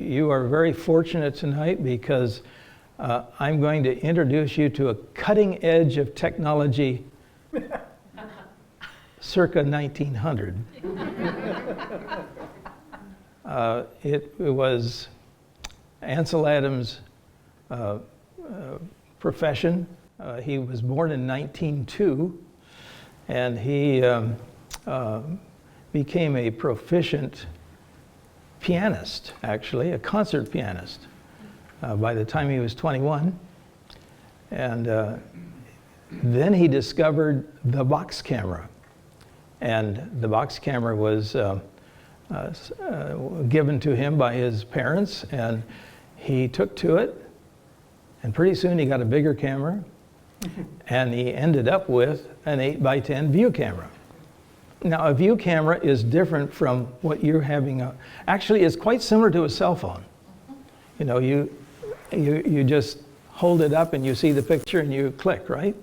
you are very fortunate tonight because I'm going to introduce you to a cutting edge of technology circa 1900. It was Ansel Adams' profession. He was born in 1902, and he became a proficient pianist, actually, a concert pianist, by the time he was 21. And then he discovered the box camera. And the box camera was given to him by his parents, and he took to it. And pretty soon he got a bigger camera, and he ended up with an 8x10 view camera. Now, a view camera is different from what you're having. Actually, it's quite similar to a cell phone. You know, you just hold it up and you see the picture and you click, right?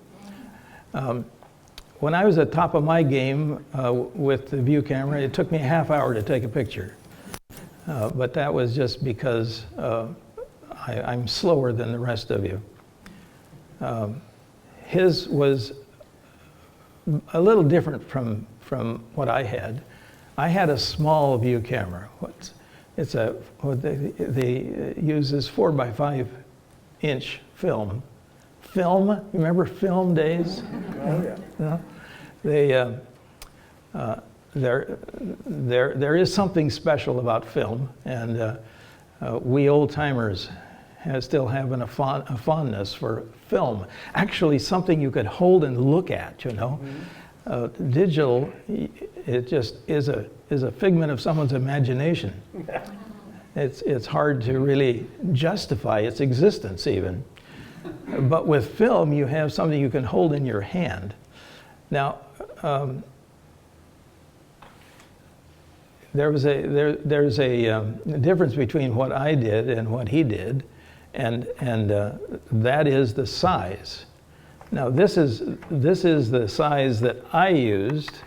When I was at top of my game with the view camera, it took me a half hour to take a picture. But that was just because I'm slower than the rest of you. His was a little different from what I had. I had a small view camera. What they use is 4x5-inch film. Film, you remember film days? Oh, yeah. There is something special about film, and we old timers still have a fondness for film. Actually, something you could hold and look at, you know. Mm-hmm. Digital, it just is a figment of someone's imagination. It's hard to really justify its existence even. But with film, you have something you can hold in your hand. Now, there's a difference between what I did and what he did, and that is the size. Now, this is the size that I used.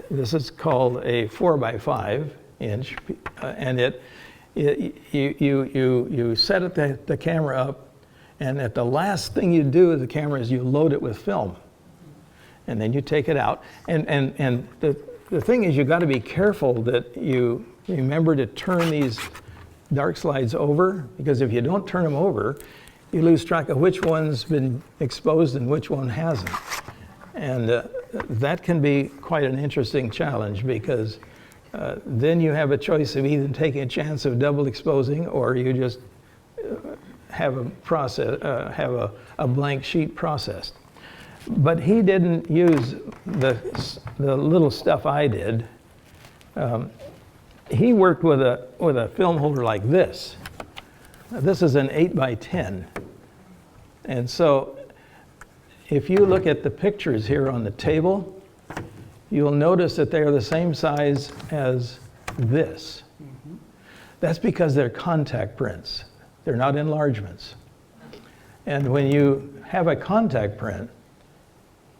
This is called a 4x5-inch, and you set the camera up. And at the last thing you do with the camera is you load it with film. And then you take it out. And the thing is, you've got to be careful that you remember to turn these dark slides over, because if you don't turn them over, you lose track of which one's been exposed and which one hasn't. And that can be quite an interesting challenge, because then you have a choice of either taking a chance of double exposing, or you just have a blank sheet processed. But he didn't use the little stuff I did. He worked with a film holder like this. This is an 8x10. And so if you look at the pictures here on the table, you'll notice that they are the same size as this. Mm-hmm. That's because they're contact prints. They're not enlargements. And when you have a contact print,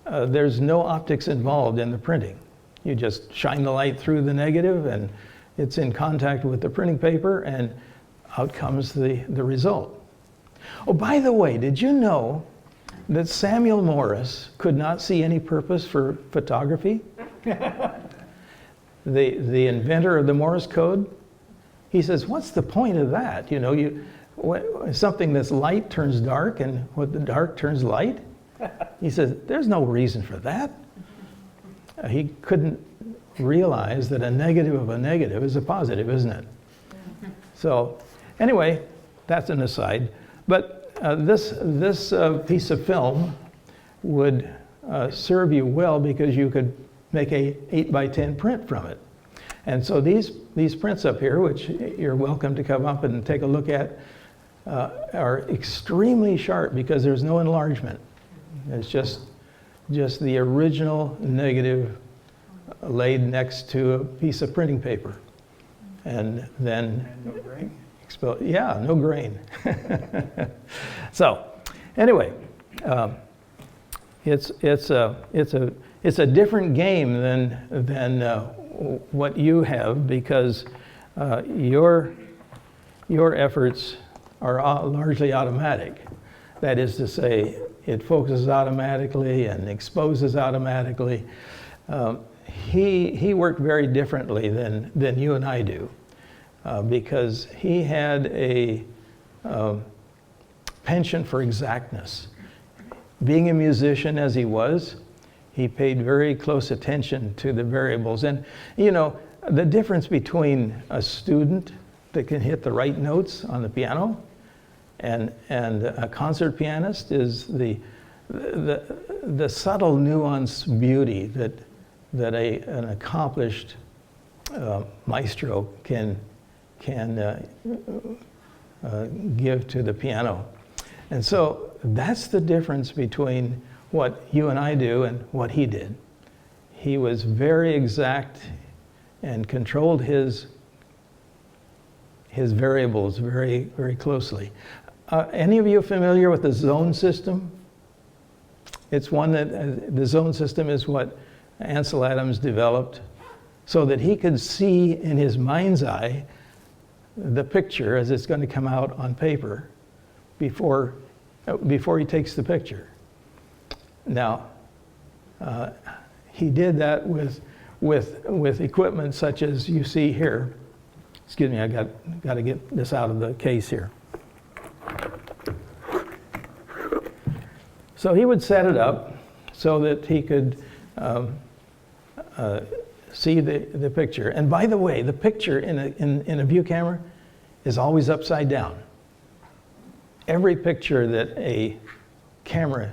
there's no optics involved in the printing. You just shine the light through the negative, and it's in contact with the printing paper, and out comes the result. Oh, by the way, did you know that Samuel Morse could not see any purpose for photography? The inventor of the Morse code, he says, what's the point of that? You know, something that's light turns dark, and what the dark turns light. He says, there's no reason for that. He couldn't realize that a negative of a negative is a positive, isn't it? So anyway, that's an aside. But this piece of film would serve you well, because you could make a 8x10 print from it. And so these prints up here, which you're welcome to come up and take a look at, are extremely sharp because there's no enlargement. It's just the original negative laid next to a piece of printing paper. And then no grain? Yeah, no grain. So anyway, it's a different game than what you have, because your efforts are largely automatic. That is to say, it focuses automatically and exposes automatically. He worked very differently than you and I do, because he had a penchant for exactness. Being a musician as he was, he paid very close attention to the variables. And you know, the difference between a student that can hit the right notes on the piano and a concert pianist is the subtle nuanced beauty that an accomplished maestro can give to the piano. And so that's the difference between what you and I do and what he did. He was very exact and controlled his variables very, very closely. Any of you familiar with the zone system? It's one that, the zone system is what Ansel Adams developed so that he could see in his mind's eye the picture as it's going to come out on paper before he takes the picture. Now, he did that with equipment such as you see here. Excuse me, I got to get this out of the case here. So he would set it up so that he could see the picture. And by the way, the picture in a view camera is always upside down. Every picture that a camera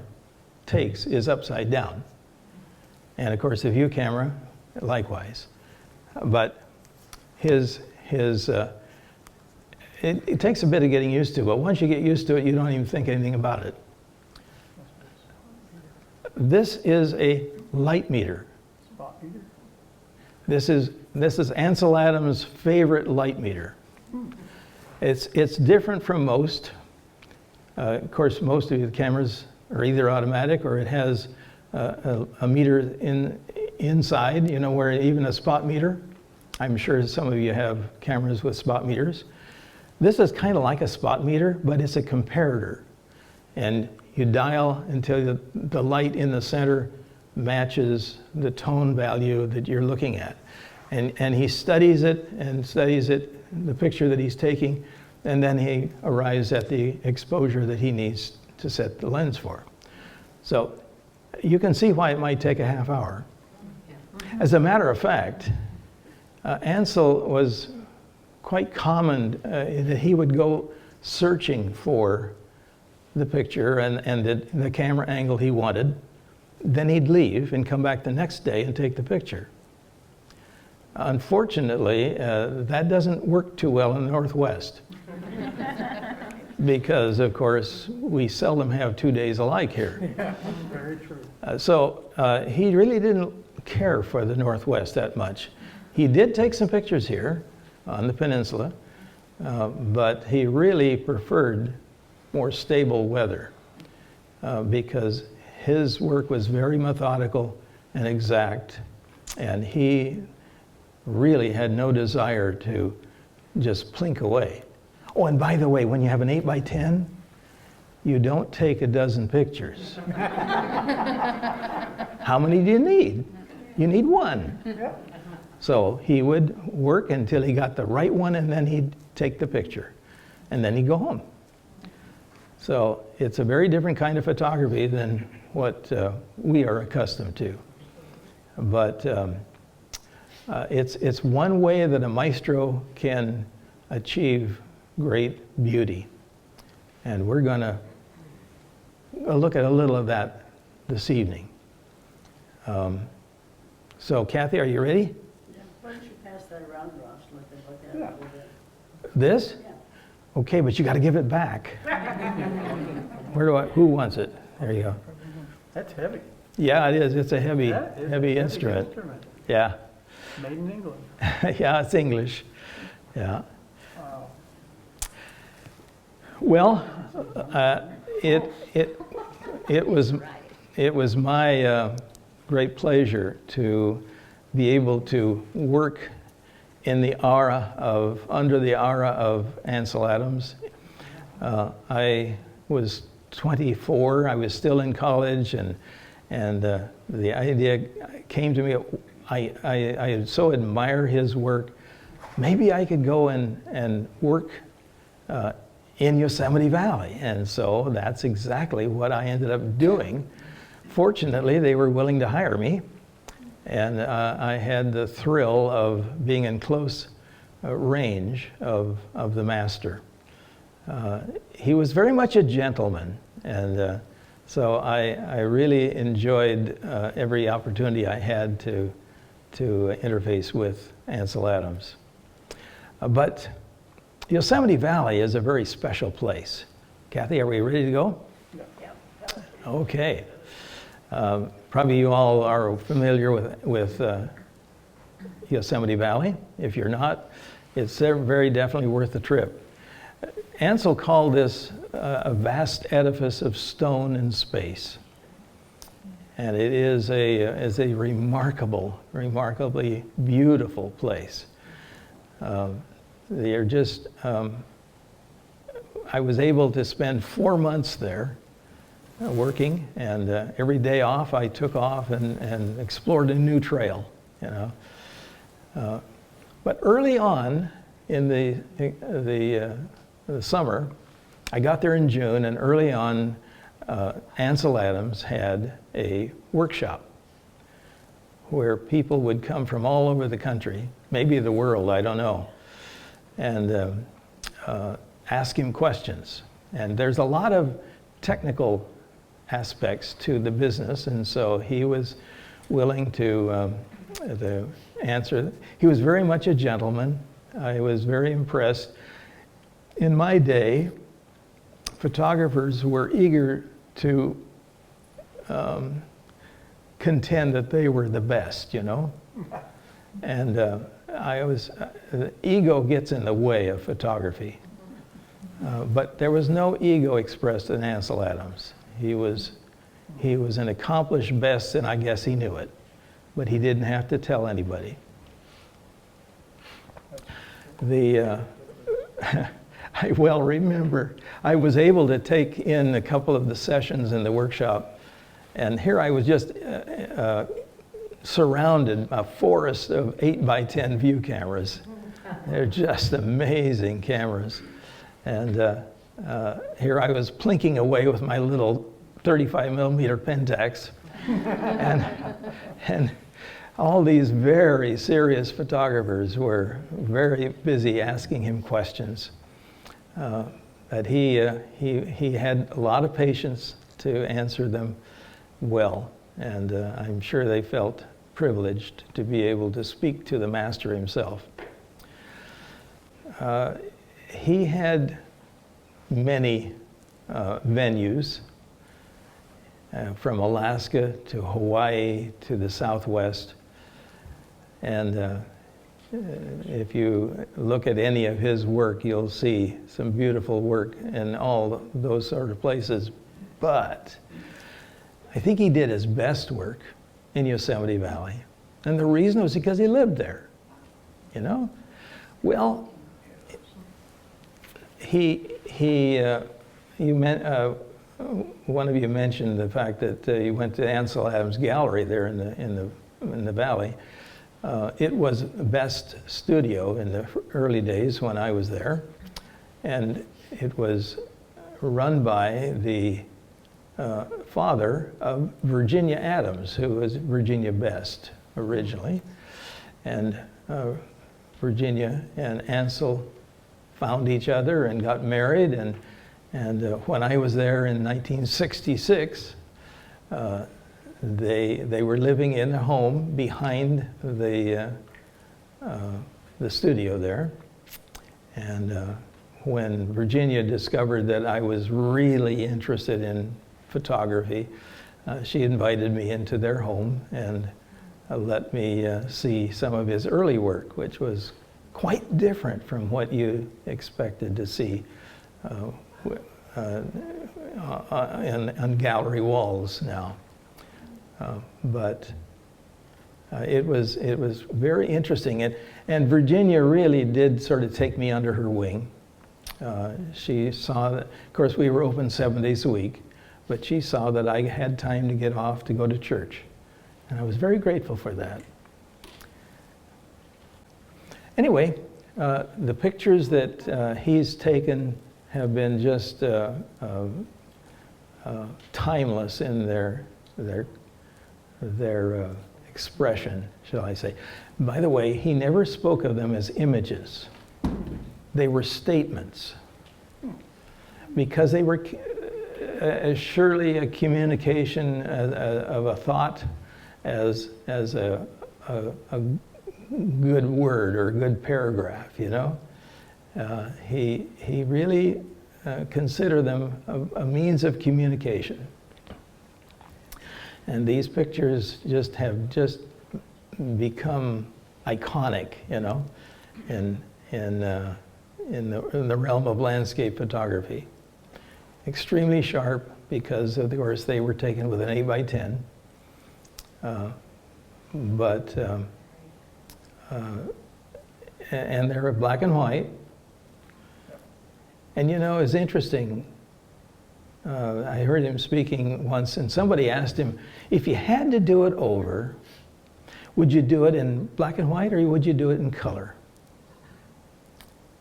takes is upside down. And of course, the view camera, likewise. But it takes a bit of getting used to, but once you get used to it, you don't even think anything about it. This is a light meter. Spot meter? This is Ansel Adams' favorite light meter. It's different from most. Of course, most of the cameras are either automatic or it has a meter inside, you know, where even a spot meter. I'm sure some of you have cameras with spot meters. This is kind of like a spot meter, but it's a comparator. And you dial until the light in the center matches the tone value that you're looking at. And he studies it, the picture that he's taking, and then he arrives at the exposure that he needs to set the lens for. So you can see why it might take a half hour. As a matter of fact, Ansel was quite common that he would go searching for the picture and the camera angle he wanted. Then he'd leave and come back the next day and take the picture. Unfortunately, that doesn't work too well in the Northwest. Because, of course, we seldom have 2 days alike here. Yeah, very true. So he really didn't care for the Northwest that much. He did take some pictures here on the peninsula, but he really preferred more stable weather because his work was very methodical and exact, and he really had no desire to just plink away. Oh, and by the way, when you have an 8x10, you don't take a dozen pictures. How many do you need? You need one. So he would work until he got the right one, and then he'd take the picture, and then he'd go home. So it's a very different kind of photography than what we are accustomed to. But it's one way that a maestro can achieve great beauty. And we're going to look at a little of that this evening. So Kathy, are you ready? Yeah. Why don't you pass that around, Ross, and let them look at it a little bit. This? Yeah. Okay, but you got to give it back. Who wants it? There you go. That's heavy. Yeah, it is. It's a heavy, That is a heavy instrument. Yeah. Made in England. Yeah, it's English. Yeah. Wow. Well, it was my great pleasure to be able to work under the aura of Ansel Adams. I was 24. I was still in college, and the idea came to me. I so admire his work. Maybe I could go and work in Yosemite Valley, and so that's exactly what I ended up doing. Fortunately, they were willing to hire me, and I had the thrill of being in close range of the master. He was very much a gentleman, and so I really enjoyed every opportunity I had to interface with Ansel Adams. But Yosemite Valley is a very special place. Kathy, are we ready to go? Okay. Probably you all are familiar with Yosemite Valley. If you're not, it's very definitely worth the trip. Ansel called this a vast edifice of stone and space. And it is a remarkably beautiful place. They are just, I was able to spend 4 months there working, and every day off I took off and explored a new trail, you know. But early on in the summer, I got there in June, and early on Ansel Adams had a workshop where people would come from all over the country, maybe the world, I don't know, and ask him questions. And there's a lot of technical aspects to the business, and so he was willing to answer. He was very much a gentleman. I was very impressed. In my day, photographers were eager to contend that they were the best, you know? And ego gets in the way of photography. But there was no ego expressed in Ansel Adams. He was an accomplished best, and I guess he knew it. But he didn't have to tell anybody. I well remember, I was able to take in a couple of the sessions in the workshop, and here I was just surrounded by a forest of 8x10 view cameras. They're just amazing cameras. And here I was plinking away with my little 35mm Pentax, and all these very serious photographers were very busy asking him questions. But he had a lot of patience to answer them well, and I'm sure they felt privileged to be able to speak to the master himself. He had many venues, from Alaska to Hawaii to the Southwest, and if you look at any of his work, you'll see some beautiful work in all those sort of places. But I think he did his best work in Yosemite Valley. And the reason was because he lived there, you know? Well, one of you mentioned the fact that you went to Ansel Adams Gallery there in the valley. It was the best studio in the early days when I was there, and it was run by the father of Virginia Adams, who was Virginia Best originally, and Virginia and Ansel found each other and got married, and when I was there in 1966, they were living in a home behind the studio there. And when Virginia discovered that I was really interested in photography, she invited me into their home and let me see some of his early work, which was quite different from what you expected to see on gallery walls now. But It was very interesting, and Virginia really did sort of take me under her wing. She saw that, of course, we were open 7 days a week, but she saw that I had time to get off to go to church, and I was very grateful for that. Anyway, the pictures that he's taken have been just timeless in their expression, shall I say. By the way, he never spoke of them as images. They were statements, because they were as surely a communication of a thought as a good word or a good paragraph, you know. He really considered them a means of communication. And these pictures have become iconic, you know, in the realm of landscape photography. Extremely sharp, because of course they were taken with an 8x10, and they're black and white. And you know, it's interesting. I heard him speaking once, and somebody asked him, if you had to do it over, would you do it in black and white or would you do it in color?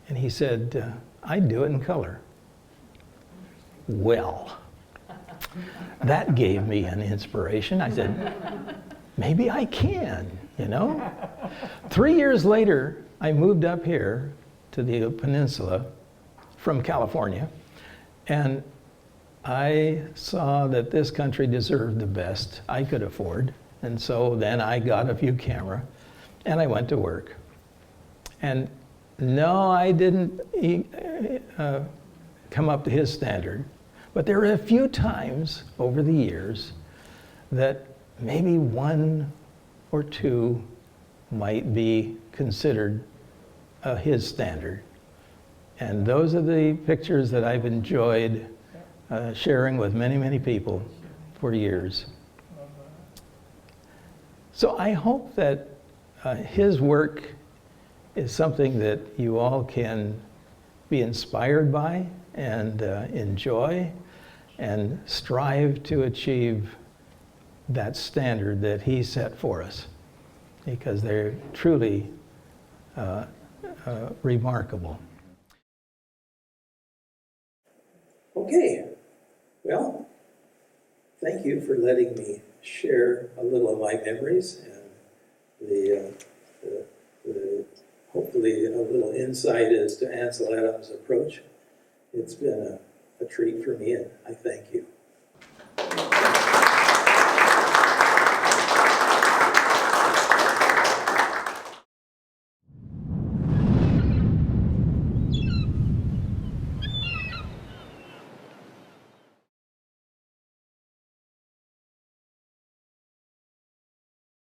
And he said, I'd do it in color. Well, that gave me an inspiration. I said, maybe I can, you know? 3 years later, I moved up here to the peninsula from California, and I saw that this country deserved the best I could afford. And so then I got a view camera and I went to work. And no, I didn't come up to his standard, but there were a few times over the years that maybe one or two might be considered his standard. And those are the pictures that I've enjoyed sharing with many, many people for years. So I hope that his work is something that you all can be inspired by and enjoy and strive to achieve that standard that he set for us, because they're truly remarkable. Okay, well, thank you for letting me share a little of my memories and the hopefully a little insight as to Ansel Adams' approach. It's been a treat for me, and I thank you.